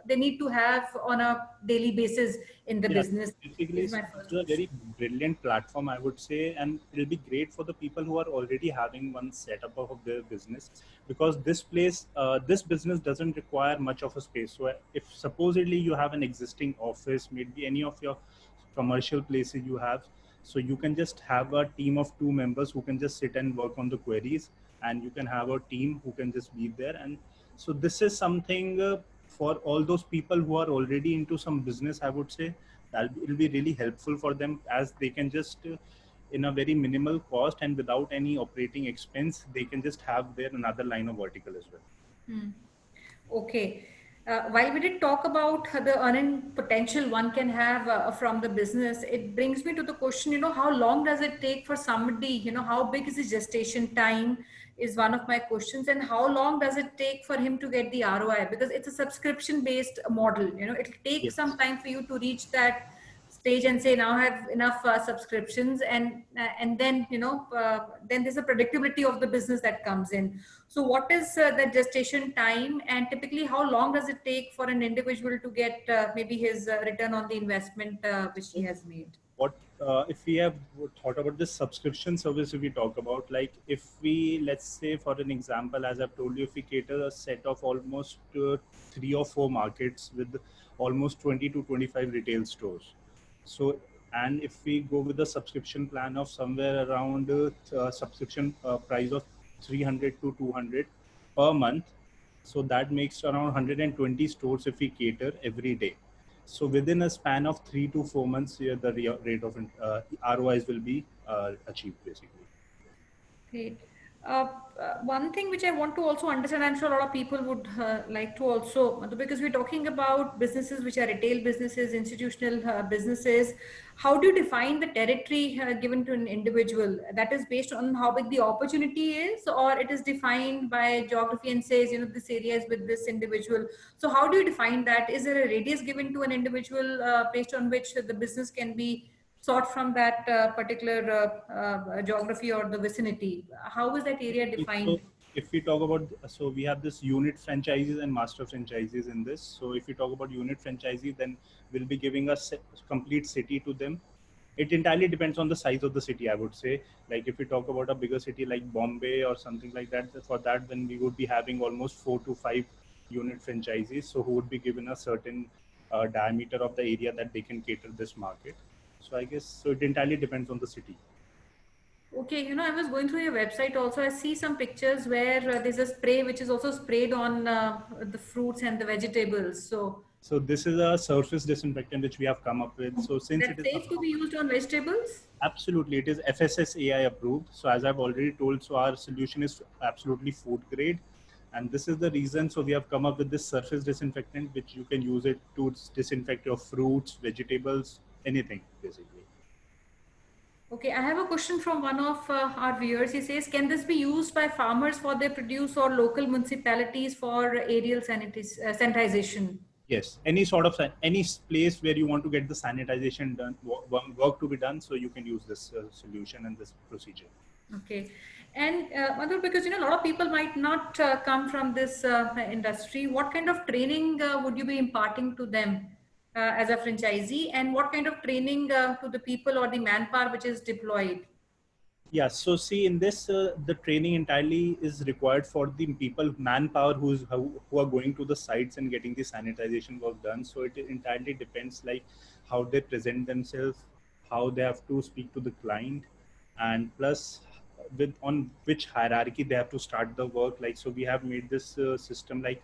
S5: they need to have on a daily basis in the business?
S3: Basically, it's a very brilliant platform, I would say, and it'll be great for the people who are already having one setup of their business, because this business doesn't require much of a space. So if supposedly you have an existing office, maybe any of your commercial places you have, so you can just have a team of 2 members who can just sit and work on the queries, and you can have a team who can just be there. And so this is something for all those people who are already into some business, I would say that it will be really helpful for them, as they can just in a very minimal cost and without any operating expense, they can just have their another line of vertical as well.
S5: Okay. While we did talk about the earning potential one can have from the business, it brings me to the question, how long does it take for somebody, how big is the gestation time is one of my questions, and how long does it take for him to get the ROI? Because it's a subscription based model, it'll take some time for you to reach that stage and say, now I have enough subscriptions, and then then there's a predictability of the business that comes in. So what is the gestation time, and typically how long does it take for an individual to get maybe his return on the investment which he has made?
S3: What if we have thought about this subscription service, if we talk about, like, if we, let's say for an example, as I've told you, if we cater a set of almost 3 or 4 markets with almost 20 to 25 retail stores. So, and if we go with the subscription plan of somewhere around subscription price of 300 to 200 per month, so that makes around 120 stores if we cater every day. So within a span of 3 to 4 months, the rate of ROIs will be achieved, basically.
S5: Great. One thing which I want to also understand, I'm sure a lot of people would like to also, because we're talking about businesses which are retail businesses, institutional businesses. How do you define the territory given to an individual? That is based on how big the opportunity is, or it is defined by geography and says, this area is with this individual. So how do you define that? Is there a radius given to an individual based on which the business can be sort from that particular geography or the vicinity? How is that area defined?
S3: So if we talk about, so we have this unit franchises and master franchises in this. So if we talk about unit franchises, then we'll be giving a complete city to them. It entirely depends on the size of the city, I would say. Like if we talk about a bigger city like Bombay or something like that, for that, then we would be having almost 4 to 5 unit franchises. So who would be given a certain diameter of the area that they can cater this market. So I guess, so it entirely depends on the city.
S5: Okay, I was going through your website also. I see some pictures where there's a spray which is also sprayed on the fruits and the vegetables.
S3: So this is a surface disinfectant which we have come up with. So since
S5: that's
S3: it is
S5: safe to be used on vegetables?
S3: absolutely, it is FSSAI approved. So as I've already told, so our solution is absolutely food grade. And this is the reason. So we have come up with this surface disinfectant, which you can use it to disinfect your fruits, vegetables, anything basically.
S5: Okay, I have a question from one of our viewers. He says, can this be used by farmers for their produce or local municipalities for aerial sanitization?
S3: Yes, any sort of any place where you want to get the sanitization done, work to be done, so you can use this solution and this procedure.
S5: Okay, and Madhur, because a lot of people might not come from this industry, what kind of training would you be imparting to them as a franchisee, and what kind of training to the people or the manpower which is deployed?
S3: Yeah, so see in this, the training entirely is required for the people, manpower who are going to the sites and getting the sanitization work done. So it entirely depends like how they present themselves, how they have to speak to the client, and plus with on which hierarchy they have to start the work. Like, so we have made this system like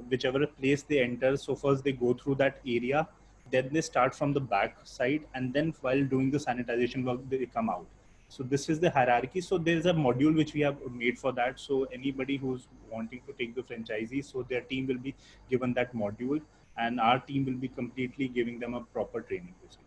S3: whichever place they enter. So first they go through that area, then they start from the back side, and then while doing the sanitization work, they come out. So this is the hierarchy. So there's a module which we have made for that. So anybody who's wanting to take the franchisee, so their team will be given that module, and our team will be completely giving them a proper training. Basically.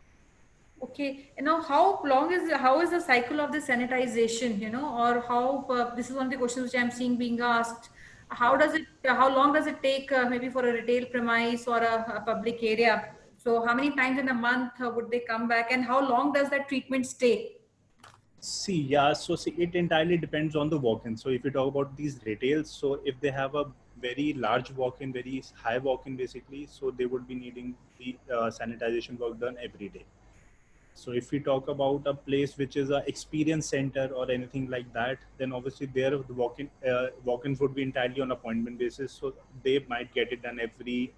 S5: Okay, and now how is the cycle of the sanitization, or how, this is one of the questions which I'm seeing being asked. How long does it take maybe for a retail premise or a public area? So how many times in a month would they come back, and how long does that treatment stay?
S3: See, yeah, so see, it entirely depends on the walk-in. So if you talk about these retails, so if they have a very large walk-in, very high walk-in basically, so they would be needing the sanitization work done every day. So if we talk about a place which is a experience center or anything like that, then obviously there the walk-ins would be entirely on appointment basis. So they might get it done every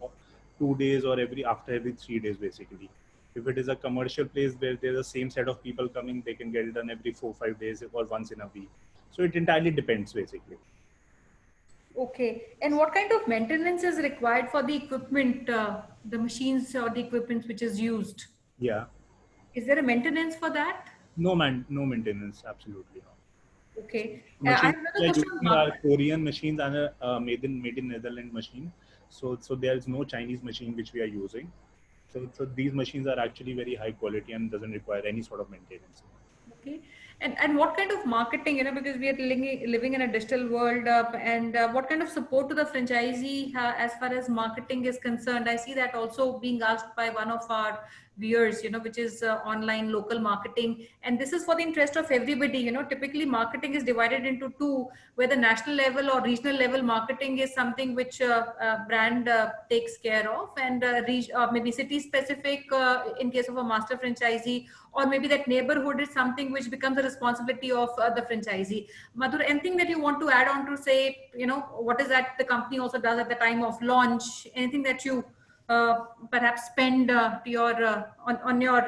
S3: 2 days or after every 3 days basically. If it is a commercial place where there's the same set of people coming, they can get it done every 4 or 5 days or once in a week. So it entirely depends basically.
S5: Okay, and what kind of maintenance is required for the equipment, the machines or the equipment which is used?
S3: Yeah.
S5: Is there a maintenance for that?
S3: No maintenance, absolutely not.
S5: Okay. I
S3: Machines
S5: have another question.
S3: are Korean machines and made in Netherlands machine. So there is no Chinese machine which we are using. So these machines are actually very high quality and doesn't require any sort of maintenance.
S5: Okay. And what kind of marketing, because we are living in a digital world, and what kind of support to the franchisee as far as marketing is concerned? I see that also being asked by one of our viewers, which is online local marketing. And this is for the interest of everybody. Typically marketing is divided into two, where the national level or regional level marketing is something which brand takes care of, and maybe city specific in case of a master franchisee, or maybe that neighborhood is something which becomes a responsibility of the franchisee. Madhur, anything that you want to add on to say, what is that the company also does at the time of launch? Anything that you perhaps spend on your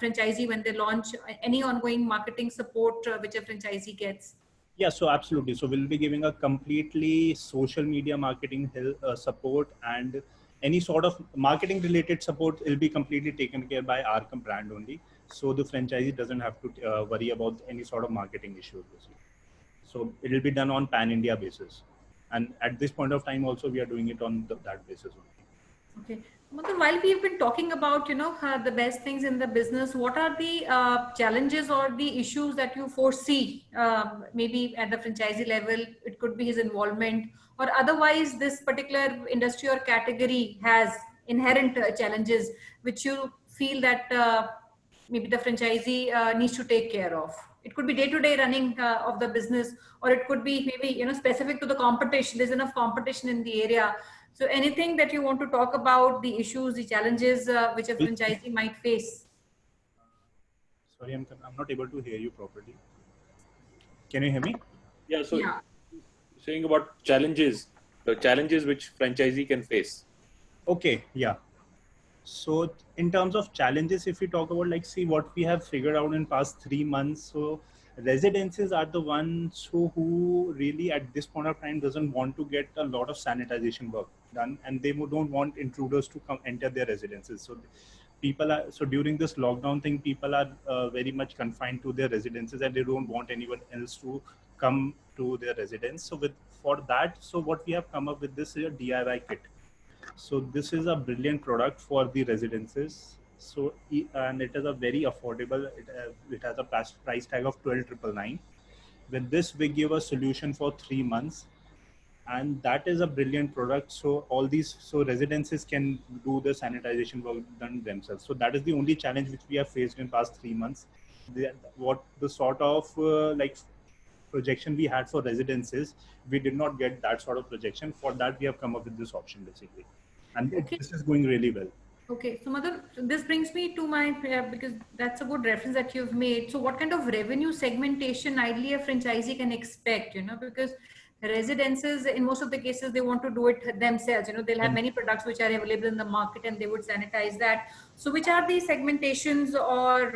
S5: franchisee when they launch? Any ongoing marketing support which a franchisee gets?
S3: Yeah, so absolutely. So we'll be giving a completely social media marketing support, and any sort of marketing related support will be completely taken care by our brand only. So the franchisee doesn't have to worry about any sort of marketing issues. So it will be done on pan-India basis. And at this point of time also, we are doing it on that basis only.
S5: Okay. Madhur, while we've been talking about, the best things in the business, what are the challenges or the issues that you foresee, maybe at the franchisee level? It could be his involvement, or otherwise this particular industry or category has inherent challenges, which you feel that maybe the franchisee needs to take care of? It could be day-to-day running of the business, or it could be maybe, you know, specific to the competition. There's enough competition in the area. So anything that you want to talk about, the issues, the challenges which a franchisee might face?
S3: Sorry, I'm not able to hear you properly. Can you hear me?
S4: Yeah. So
S5: Yeah.
S4: saying about challenges, the challenges which franchisee can face.
S3: Okay, yeah. So in terms of challenges, if we talk about, like, see what we have figured out in past 3 months. So residences are the ones who really at this point of time doesn't want to get a lot of sanitization work done, and they don't want intruders to come enter their residences. So people are, so during this lockdown thing, people are very much confined to their residences, and they don't want anyone else to come to their residence. So for that, so what we have come up with, this is a DIY kit. So this is a brilliant product for the residences. So and it is a very affordable. It has a price tag of 12,999. With this, we give a solution for 3 months, and that is a brilliant product. So all these, so residences can do the sanitization work done themselves. So that is the only challenge which we have faced in past 3 months. What the sort of like projection we had for residences, we did not get that sort of projection. For that, we have come up with this option basically, and this is going really well.
S5: Okay, so Madhur, this brings me to my, because that's a good reference that you've made. So what kind of revenue segmentation ideally a franchisee can expect, you know, because residences, in most of the cases, they want to do it themselves. You know, they'll have many products which are available in the market and they would sanitize that. So which are the segmentations or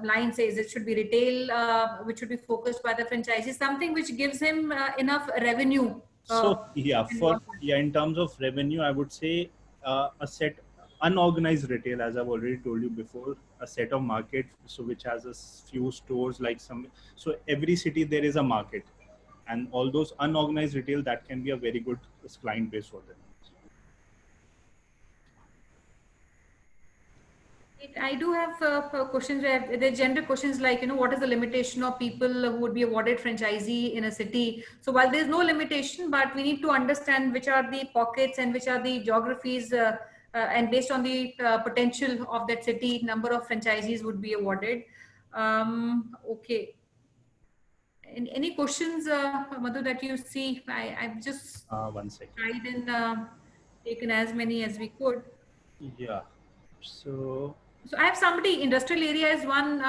S5: line says it should be retail, which should be focused by the franchisee, something which gives him enough revenue.
S3: So yeah, in terms of revenue, I would say a set unorganized retail, as I've already told you before, a set of market, so which has a few stores, like some. So every city there is a market, and all those unorganized retail, that can be a very good client base for them.
S5: I do have questions where they're general questions like, you know, what is the limitation of people who would be awarded franchisee in a city? So while there's no limitation, but we need to understand which are the pockets and which are the geographies, and based on the potential of that city, number of franchisees would be awarded. Okay. Any questions, Madhu, that you see? I've just
S3: 1 second.
S5: tried and taken as many as we could.
S3: Yeah. So
S5: I have somebody, industrial area is one,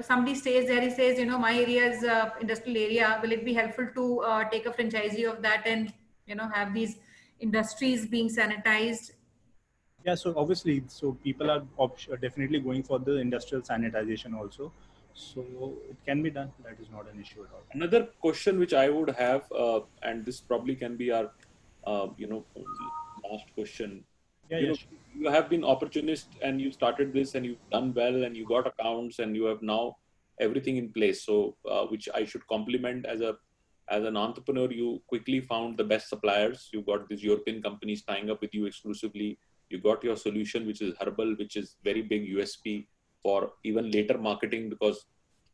S5: somebody stays there, he says, you know, my area is industrial area. Will it be helpful to take a franchisee of that and, you know, have these industries being sanitized?
S3: yeah, so obviously, so people are definitely going for the industrial sanitization also. So it can be done. That is not an issue at all.
S4: Another question which I would have, and this probably can be our, you know, last question.
S3: Yeah,
S4: you know,
S3: sure.
S4: you have been opportunist and you started this and you've done well and you got accounts and you have now everything in place. So, which I should compliment as an entrepreneur, you quickly found the best suppliers. You got these European companies tying up with you exclusively. You got your solution, which is herbal, which is very big USP for even later marketing, because,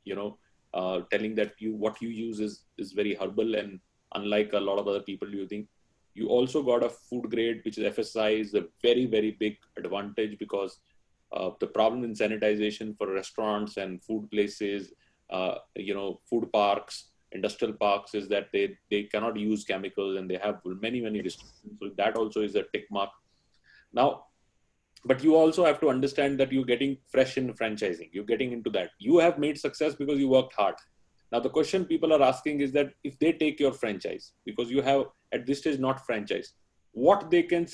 S4: you know, telling that what you use is very herbal, and unlike a lot of other people using. You also got a food grade, which is FSI, is a very, very big advantage, because the problem in sanitization for restaurants and food places, you know, food parks, industrial parks, is that they cannot use chemicals and they have many, many restrictions. So that also is a tick mark. Now, but you also have to understand that you're getting fresh in franchising. You're getting into that. You have made success because you worked hard. Now, the question people are asking is that if they take your franchise, because you have at this stage not franchise, what they can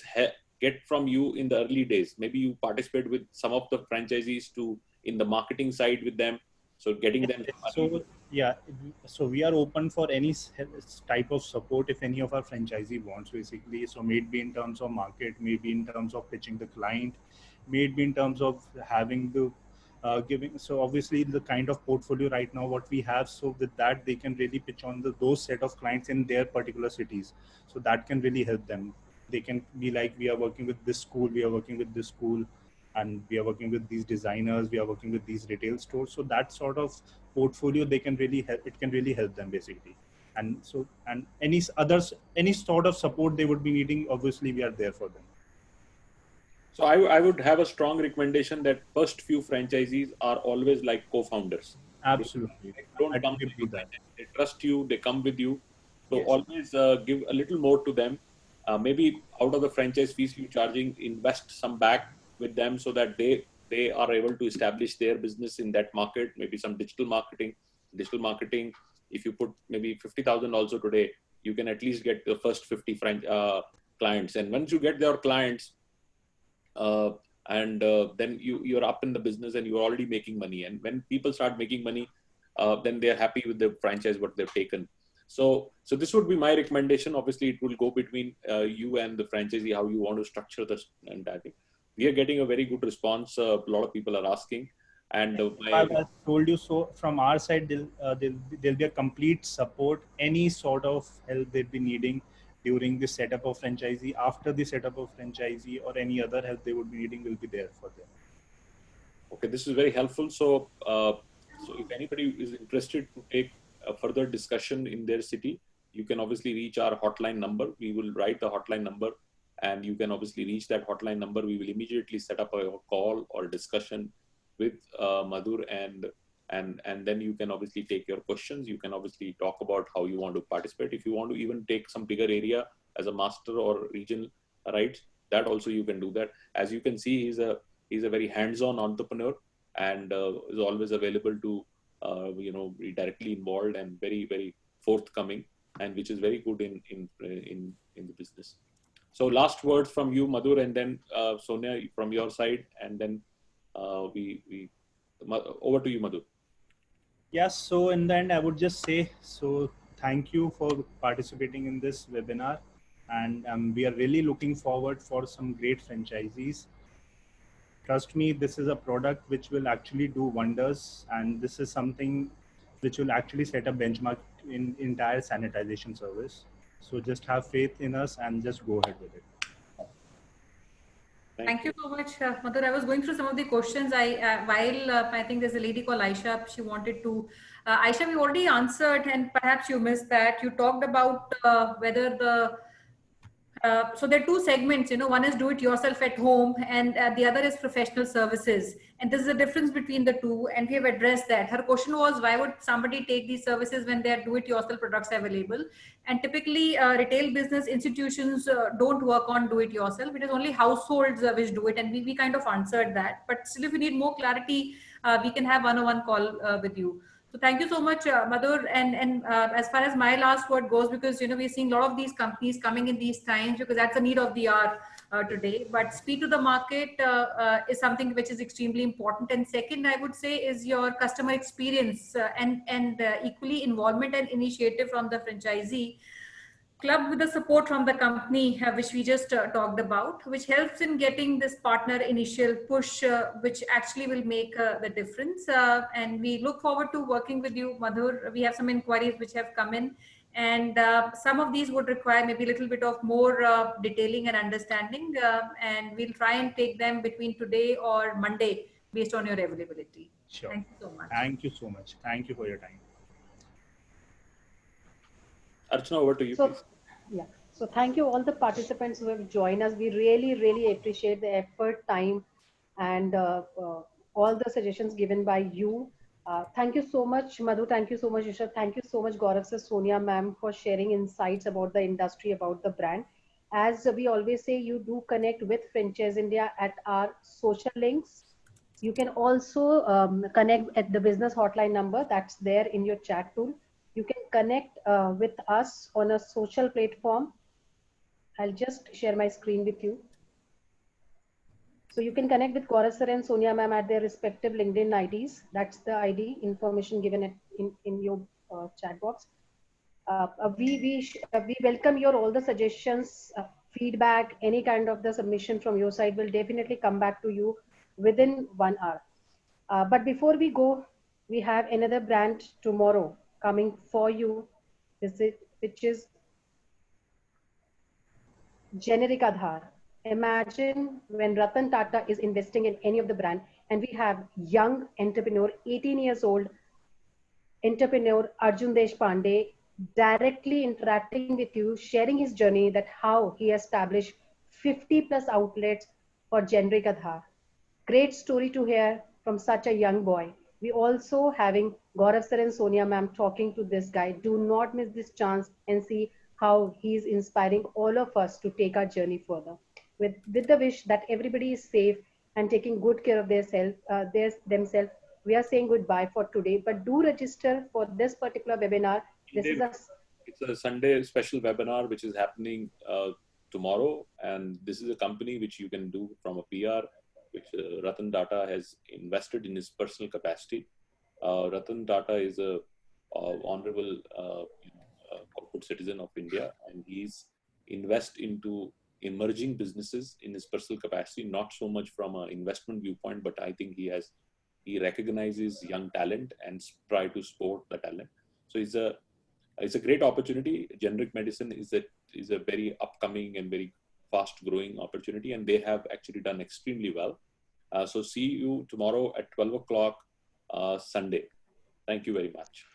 S4: get from you in the early days. Maybe you participate with some of the franchisees in the marketing side with them. So getting them.
S3: So yeah, so we are open for any type of support if any of our franchisee wants, basically. So maybe in terms of market, maybe in terms of pitching the client, maybe in terms of having the giving. So obviously the kind of portfolio right now what we have, so with that they can really pitch on those set of clients in their particular cities. So that can really help them. They can be like, we are working with this school, we are working with this school, and we are working with these designers, we are working with these retail stores. So that sort of portfolio, they can really help, it can really help them basically. And so, and any sort of support they would be needing, obviously we are there for them.
S4: So I would have a strong recommendation that first few franchisees are always like co-founders.
S3: Absolutely.
S4: They don't
S3: I
S4: come
S3: totally
S4: to you,
S3: believe that.
S4: they trust you, they come with you. So
S3: Yes.
S4: always give a little more to them. Maybe out of the franchise fees you're charging, invest some back with them so that they are able to establish their business in that market. Maybe some digital marketing. If you put maybe 50,000 also today, you can at least get the first 50 clients. And once you get their clients, then you're up in the business and you're already making money. And when people start making money, then they're happy with the franchise what they've taken. So this would be my recommendation. Obviously, it will go between you and the franchisee how you want to structure this entire thing. We are getting a very good response. A lot of people are asking, and
S3: I've told you so. From our side, there'll be a complete support. Any sort of help they'll be needing during the setup of franchisee, after the setup of franchisee, or any other help they would be needing will be there for them.
S4: Okay, this is very helpful. So if anybody is interested to take a further discussion in their city, you can obviously reach our hotline number. We will write the hotline number, and you can obviously reach that hotline number. We will immediately set up a call or discussion with Madhur, and then you can obviously take your questions. You can obviously talk about how you want to participate. If you want to even take some bigger area as a master or regional rights, that also you can do that. As you can see, he's a very hands-on entrepreneur, and is always available to be directly involved and very, very forthcoming, and which is very good in the business. So last words from you, Madhur, and then Sonia from your side, and then over to you, Madhur.
S3: Yes. So in the end, I would just say, so thank you for participating in this webinar, and we are really looking forward for some great franchisees. Trust me, this is a product which will actually do wonders, and this is something which will actually set a benchmark in entire sanitization service. So just have faith in us and just go ahead with it.
S5: Thank you so much, Madhur. I was going through some of the questions. I think there's a lady called Aisha. She wanted to. Aisha, we already answered, and perhaps you missed that. You talked about whether the. So there are two segments, one is do it yourself at home, and the other is professional services. And there's a difference between the two, and we have addressed that. Her question was, why would somebody take these services when there are do it yourself products available? And typically retail business institutions don't work on do it yourself. It is only households which do it. And we kind of answered that. But still, if you need more clarity, we can have one-on-one call with you. So thank you so much, Madhur. And as far as my last word goes, because we're seeing a lot of these companies coming in these times, because that's the need of the hour today. But speed to the market is something which is extremely important. And second, I would say, is your customer experience and equally involvement and initiative from the franchisee, clubbed with the support from the company, which we just talked about, which helps in getting this partner initial push, which actually will make the difference. And we look forward to working with you, Madhur. We have some inquiries which have come in, and some of these would require maybe a little bit of more detailing and understanding, and we'll try and take them between today or Monday based on your availability.
S3: Sure.
S5: Thank you so much.
S3: Thank you so much. Thank you for your time.
S4: Archana, over to you, please.
S2: Yeah. So thank you all the participants who have joined us. We really, really appreciate the effort, time, and all the suggestions given by you. Thank you so much, Madhu. Thank you so much, Isha. Thank you so much, Gaurav sir, Sonia ma'am, for sharing insights about the industry, about the brand. As we always say, you do connect with Franchise India at our social links. You can also connect at the business hotline number that's there in your chat tool. You can connect with us on a social platform. I'll just share my screen with you. So you can connect with Gaurav sir and Sonia ma'am at their respective LinkedIn IDs. That's the ID information given in your chat box. We welcome your all the suggestions, feedback, any kind of the submission from your side will definitely come back to you within 1 hour. But before we go, we have another brand tomorrow coming for you, which is generic Aadhaar. Imagine when Ratan Tata is investing in any of the brand, and we have young entrepreneur, 18 years old entrepreneur Arjun Deshpande directly interacting with you, sharing his journey, that how he established 50+ outlets for generic Aadhaar. Great story to hear from such a young boy. We also having Gaurav sir and Sonia ma'am talking to this guy. Do not miss this chance and see how he is inspiring all of us to take our journey further. With the wish that everybody is safe and taking good care of themselves, we are saying goodbye for today. But do register for this particular webinar. This is a
S4: It's a Sunday special webinar which is happening tomorrow, and this is a company which you can do from a PR, which Ratan Tata has invested in his personal capacity. Ratan Tata is a honorable corporate citizen of India, and he's invest into emerging businesses in his personal capacity, not so much from an investment viewpoint, but I think he recognizes young talent and try to support the talent. So it's a great opportunity. Generic medicine is a very upcoming and very fast growing opportunity, and they have actually done extremely well. So see you tomorrow at 12 o'clock Sunday. Thank you very much.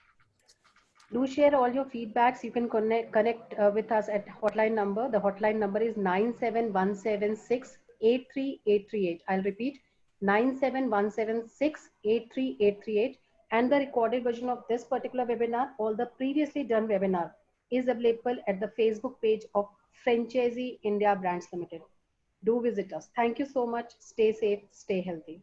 S2: Do share all your feedbacks. You can connect with us at hotline number. The hotline number is 97176 83838. I'll repeat, 97176 83838. And the recorded version of this particular webinar, all the previously done webinar, is available at the Facebook page of Franchisee India Brands Limited. Do visit us. Thank you so much. Stay safe, stay healthy.